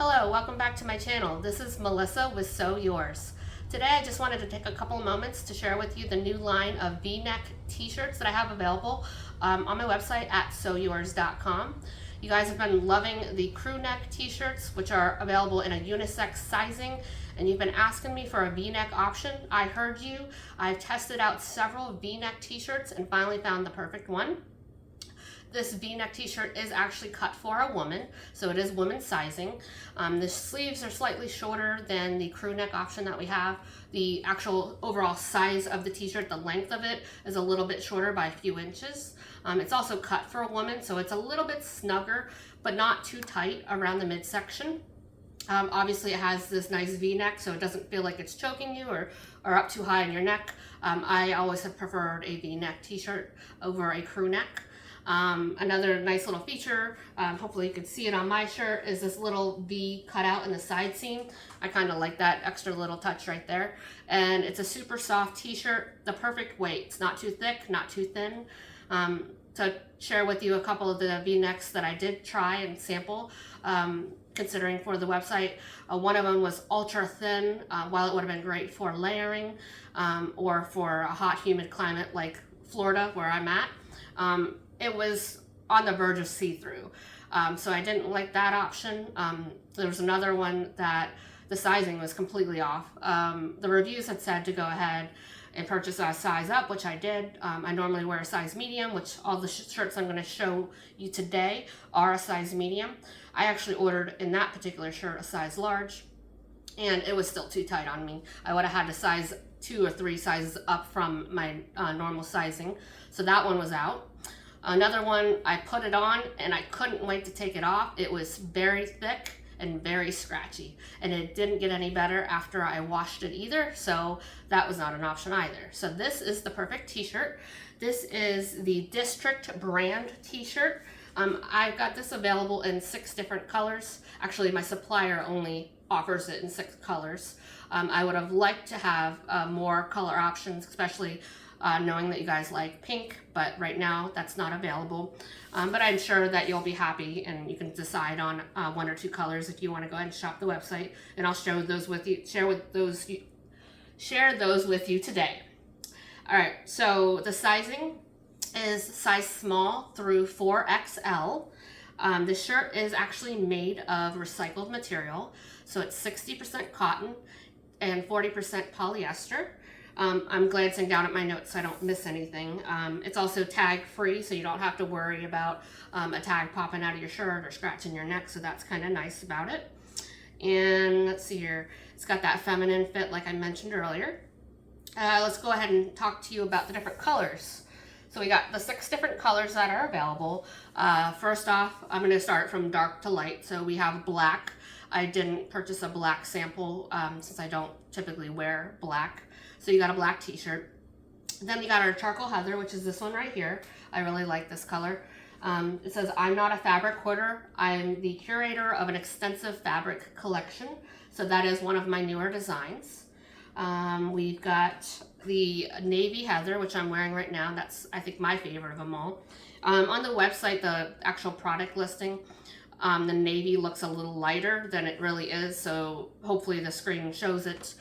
Hello, welcome back to my channel. This is Melissa with Sew Yours. Today I just wanted to take a couple of moments to share with you the new line of V-neck t-shirts that I have available on my website at sewyours.com. You guys have been loving the crew neck t-shirts, which are available in a unisex sizing, and you've been asking me for a V-neck option. I heard you. I've tested out several V-neck t-shirts and finally found the perfect one. This V-neck t-shirt is actually cut for a woman, so it is women's sizing. The sleeves are slightly shorter than the crew neck option that we have. The actual overall size of the t-shirt, the length of it, is a little bit shorter by a few inches. It's also cut for a woman, so it's a little bit snugger, but not too tight around the midsection. Obviously it has this nice V-neck, so it doesn't feel like it's choking you or up too high in your neck. I always have preferred a V-neck t-shirt over a crew neck. Another nice little feature, hopefully you can see it on my shirt, is this little V cutout in the side seam. I kind of like that extra little touch right there. And it's a super soft t-shirt, the perfect weight. It's not too thick, not too thin. To share with you a couple of the V-necks that I did try and sample, considering for the website. One of them was ultra thin, while it would have been great for layering or for a hot, humid climate like Florida, where I'm at. It was on the verge of see-through, so I didn't like that option. There was another one that the sizing was completely off. The reviews had said to go ahead and purchase a size up, which I did. I normally wear a size medium, which all the shirts I'm going to show you today are a size medium. I actually ordered in that particular shirt a size large, and it was still too tight on me. I would have had to size 2 or 3 sizes up from my normal sizing, so that one was out. Another one, I put it on and I couldn't wait to take it off. It was very thick and very scratchy, and it didn't get any better after I washed it either, so that was not an option either. So this is the perfect t-shirt. This is the District brand t-shirt. I've got this available in 6 different colors. Actually, my supplier only offers it in 6 colors. I would have liked to have more color options, especially knowing that you guys like pink, but right now that's not available. But I'm sure that you'll be happy and you can decide on 1 or 2 colors if you want to go ahead and shop the website, and I'll show those with you, share those with you today. All right, so the sizing is size small through 4XL. The shirt is actually made of recycled material, so it's 60% cotton and 40% polyester. I'm glancing down at my notes so I don't miss anything. It's also tag free, so you don't have to worry about a tag popping out of your shirt or scratching your neck, so that's kind of nice about it. And let's see here, it's got that feminine fit like I mentioned earlier. Let's go ahead and talk to you about the different colors. So we got the 6 different colors that are available. First off, I'm going to start from dark to light. So we have black. I didn't purchase a black sample since I don't typically wear black. So you got a black t-shirt. Then we got our charcoal heather, which is this one right here. I really like this color. It says, "I'm not a fabric hoarder. I'm the curator of an extensive fabric collection." So that is one of my newer designs. We've got the navy heather, which I'm wearing right now. That's, I think, my favorite of them all. On the website, the actual product listing, the navy looks a little lighter than it really is, so hopefully the screen shows it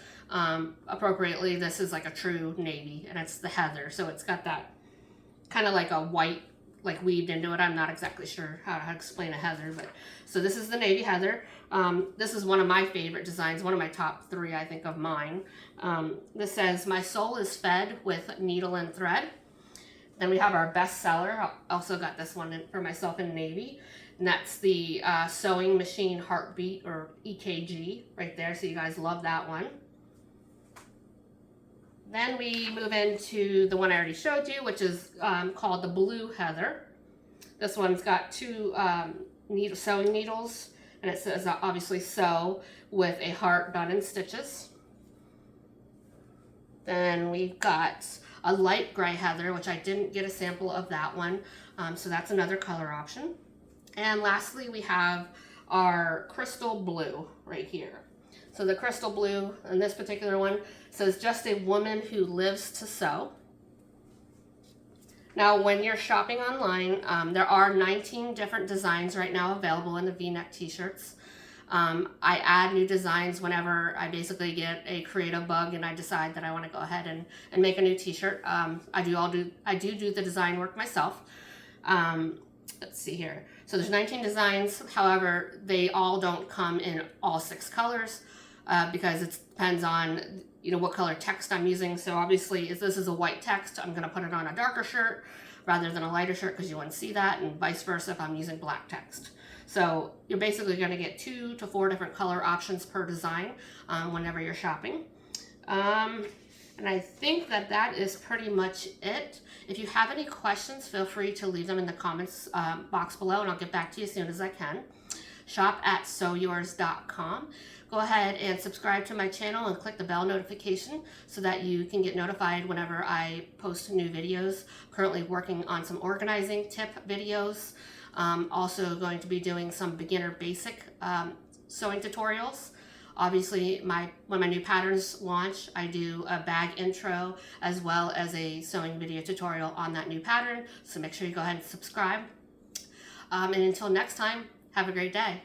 appropriately. This is like a true navy, and it's the heather, so it's got that kind of like a white, like weaved into it. I'm not exactly sure how to explain a heather, but so this is the navy heather. This is one of my favorite designs, one of my top 3, I think, of mine. This says, "My soul is fed with needle and thread." Then we have our best seller. I also got this one for myself in navy, and that's the Sewing Machine Heartbeat, or EKG, right there, so you guys love that one. Then we move into the one I already showed you, which is called the blue heather. This one's got 2 sewing needles, and it says obviously sew with a heart done in stitches. Then we've got a light gray heather, which I didn't get a sample of that one, so that's another color option. And lastly, we have our crystal blue right here. So the crystal blue in this particular one says, "Just a woman who lives to sew." Now, when you're shopping online, there are 19 different designs right now available in the V-neck t-shirts. I add new designs whenever I basically get a creative bug and I decide that I want to go ahead and make a new t-shirt. I do the design work myself. Let's see here. So there's 19 designs. However, they all don't come in all 6 colors because it depends on what color text I'm using. So obviously, if this is a white text, I'm going to put it on a darker shirt rather than a lighter shirt because you wouldn't see that, and vice versa if I'm using black text. So you're basically going to get 2 to 4 different color options per design whenever you're shopping. And I think that is pretty much it. If you have any questions, feel free to leave them in the comments box below, and I'll get back to you as soon as I can. Shop at sewyours.com. Go ahead and subscribe to my channel and click the bell notification so that you can get notified whenever I post new videos. Currently working on some organizing tip videos. Also going to be doing some beginner basic sewing tutorials. Obviously, when my new patterns launch, I do a bag intro as well as a sewing video tutorial on that new pattern. So make sure you go ahead and subscribe. And until next time, have a great day.